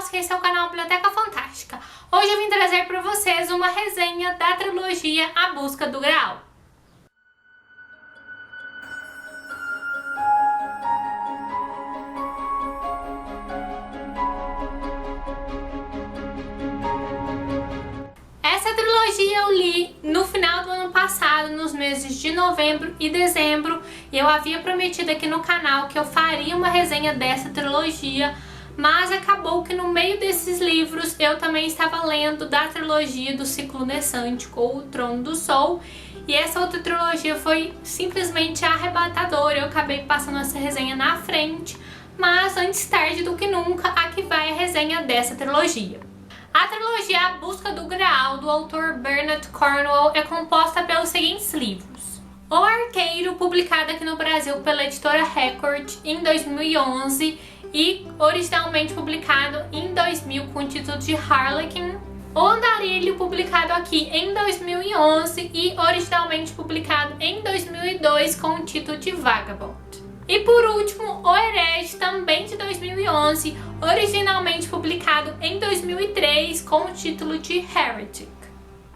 que esse é o canal Biblioteca Fantástica. Hoje eu vim trazer para vocês uma resenha da trilogia A Busca do Graal. Essa trilogia eu li no final do ano passado, nos meses de novembro e dezembro, e eu havia prometido aqui no canal que eu faria uma resenha dessa trilogia, mas acabou que no meio desses livros eu também estava lendo da trilogia do Ciclo Nessântico, ou O Trono do Sol, e essa outra trilogia foi simplesmente arrebatadora. Eu acabei passando essa resenha na frente, mas antes tarde do que nunca, aqui vai a resenha dessa trilogia. A trilogia A Busca do Graal, do autor Bernard Cornwell, é composta pelos seguintes livros: O Arqueiro, publicado aqui no Brasil pela editora Record em 2011 e originalmente publicado em 2000 com o título de Harlequin. O Andarilho, publicado aqui em 2011 e originalmente publicado em 2002 com o título de Vagabond. E por último, O Herege, também de 2011, originalmente publicado em 2003 com o título de Heretic.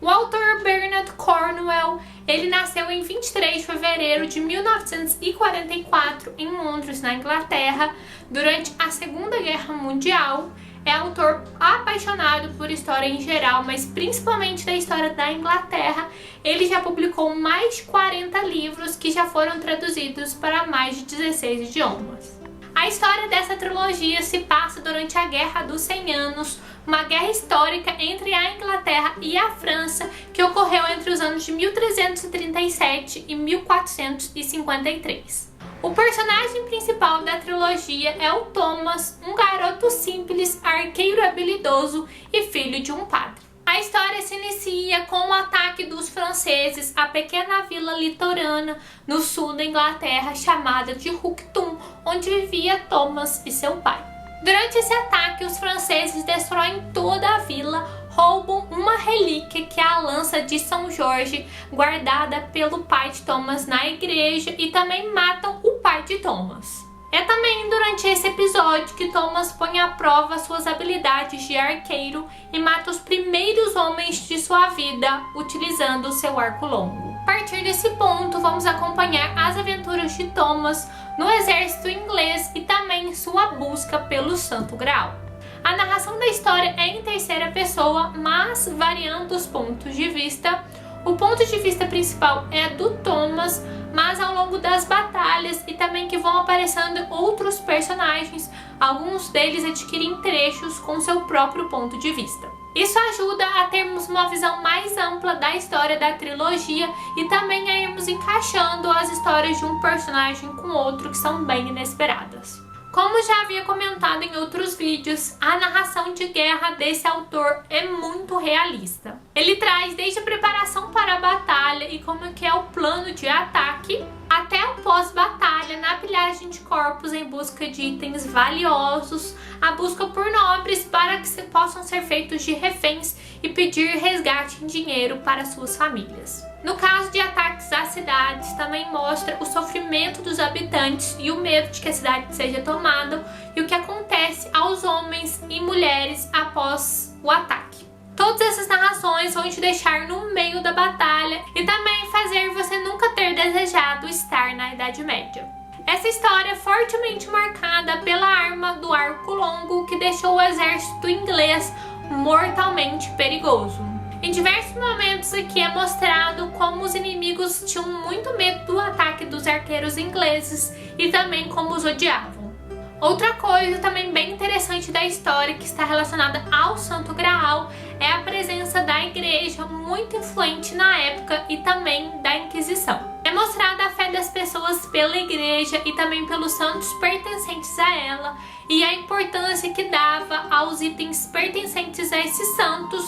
O autor Bernard Cornwell, ele nasceu em 23 de fevereiro de 1944 em Londres, na Inglaterra, durante a Segunda Guerra Mundial. É autor apaixonado por história em geral, mas principalmente da história da Inglaterra. Ele já publicou mais de 40 livros que já foram traduzidos para mais de 16 idiomas. A história dessa trilogia se passa durante a Guerra dos 100 Anos, uma guerra histórica entre a Inglaterra e a França que ocorreu entre os anos de 1337 e 1453. O personagem principal da trilogia é o Thomas, um garoto simples, arqueiro habilidoso e filho de um padre. A história se inicia com o ataque dos franceses à pequena vila litorânea no sul da Inglaterra chamada de Hucktum, onde vivia Thomas e seu pai. Durante esse ataque, os franceses destroem toda a vila, roubam uma relíquia que é a lança de São Jorge, guardada pelo pai de Thomas na igreja, e também matam o pai de Thomas. É também durante esse episódio que Thomas põe à prova suas habilidades de arqueiro e mata os primeiros homens de sua vida utilizando o seu arco longo. A partir desse ponto, vamos acompanhar as aventuras de Thomas no exército inglês e também sua busca pelo Santo Graal. A narração da história é em terceira pessoa, mas variando os pontos de vista. O ponto de vista principal é do Thomas, mas ao longo das batalhas e também que vão aparecendo outros personagens, alguns deles adquirem trechos com seu próprio ponto de vista. Isso ajuda a termos uma visão mais ampla da história da trilogia e também a irmos encaixando as histórias de um personagem com outro que são bem inesperadas. Como já havia comentado em outros vídeos, a narração de guerra desse autor é muito realista. Ele traz desde a preparação para a batalha e como que é o plano de ataque, até o pós-batalha, na pilhagem de corpos em busca de itens valiosos, a busca por nobres para que possam ser feitos de reféns e pedir resgate em dinheiro para suas famílias. No caso de ataques às cidades, também mostra o sofrimento dos habitantes e o medo de que a cidade seja tomada e o que acontece aos homens e mulheres após o ataque. Todas essas narrações vão te deixar no meio da batalha e também fazer você nunca ter desejado estar na Idade Média. Essa história é fortemente marcada pela arma do arco longo que deixou o exército inglês mortalmente perigoso. Em diversos momentos aqui é mostrado como os inimigos tinham muito medo do ataque dos arqueiros ingleses e também como os odiavam. Outra coisa também bem interessante da história que está relacionada ao Santo Graal é a presença da igreja muito influente na época e também da Inquisição. É mostrada a fé das pessoas pela igreja e também pelos santos pertencentes a ela e a importância que dava aos itens pertencentes a esses santos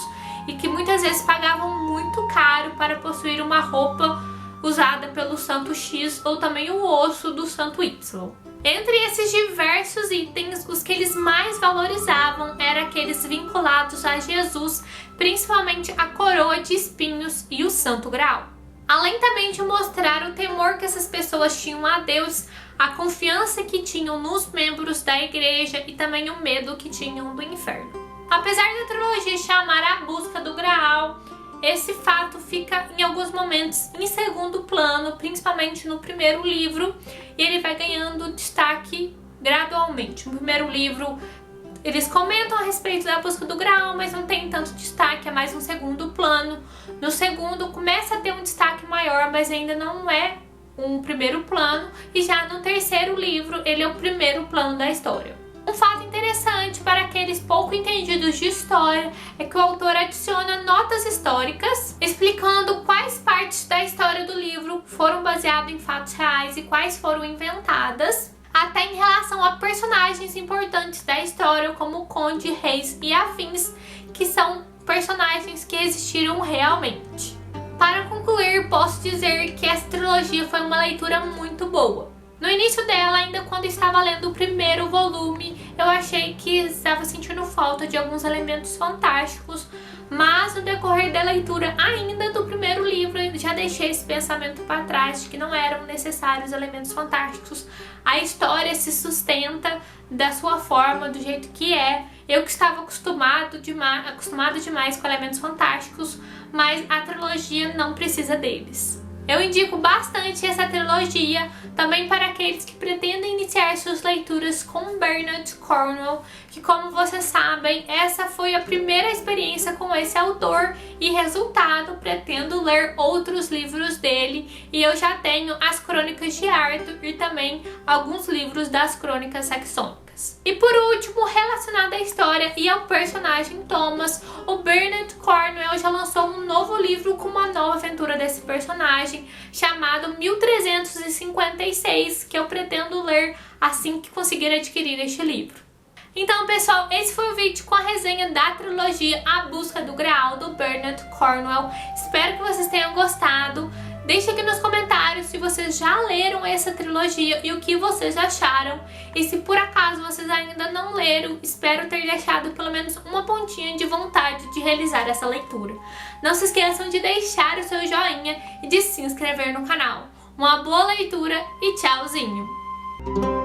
e que muitas vezes pagavam muito caro para possuir uma roupa usada pelo santo X ou também o osso do santo Y. Entre esses diversos itens, os que eles mais valorizavam eram aqueles vinculados a Jesus, principalmente a coroa de espinhos e o Santo Graal. a lentamente mostrar o temor que essas pessoas tinham a Deus, a confiança que tinham nos membros da igreja e também o medo que tinham do inferno. Apesar da trilogia chamar A Busca do Graal, esse fato fica em alguns momentos em segundo plano, principalmente no primeiro livro, e ele vai ganhando destaque gradualmente. No primeiro livro, eles comentam a respeito da busca do Graal, mas não tem tanto destaque, é mais um segundo plano. No segundo, começa a ter um destaque maior, mas ainda não é um primeiro plano. E já no terceiro livro, ele é o primeiro plano da história. Um fato interessante para aqueles pouco entendidos de história é que o autor adiciona notas históricas explicando quais partes da história do livro foram baseadas em fatos reais e quais foram inventadas, até em relação a personagens importantes da história, como Conde, Reis e afins, que são personagens que existiram realmente. Para concluir, posso dizer que essa trilogia foi uma leitura muito boa. No início dela, ainda quando estava lendo o primeiro volume, eu achei que estava sentindo falta de alguns elementos fantásticos, mas no decorrer da leitura ainda do primeiro livro, eu já deixei esse pensamento para trás de que não eram necessários elementos fantásticos. A história se sustenta da sua forma, do jeito que é. Eu que estava acostumado demais com elementos fantásticos, mas a trilogia não precisa deles. Eu indico bastante essa trilogia também para aqueles que pretendem iniciar suas leituras com Bernard Cornwell, que, como vocês sabem, essa foi a primeira experiência com esse autor e, resultado, pretendo ler outros livros dele, e eu já tenho as Crônicas de Arthur e também alguns livros das Crônicas Saxônicas. E por último, relacionado à história e ao personagem Thomas, o Bernard Cornwell já lançou um novo livro com uma nova aventura desse personagem, chamado 1356, que eu pretendo ler assim que conseguir adquirir este livro. Então, pessoal, esse foi o vídeo com a resenha da trilogia A Busca do Graal, do Bernard Cornwell. Espero que vocês tenham gostado. Deixe aqui nos comentários se vocês já leram essa trilogia e o que vocês acharam. E se por acaso vocês ainda não leram, espero ter deixado pelo menos uma pontinha de vontade de realizar essa leitura. Não se esqueçam de deixar o seu joinha e de se inscrever no canal. Uma boa leitura e tchauzinho!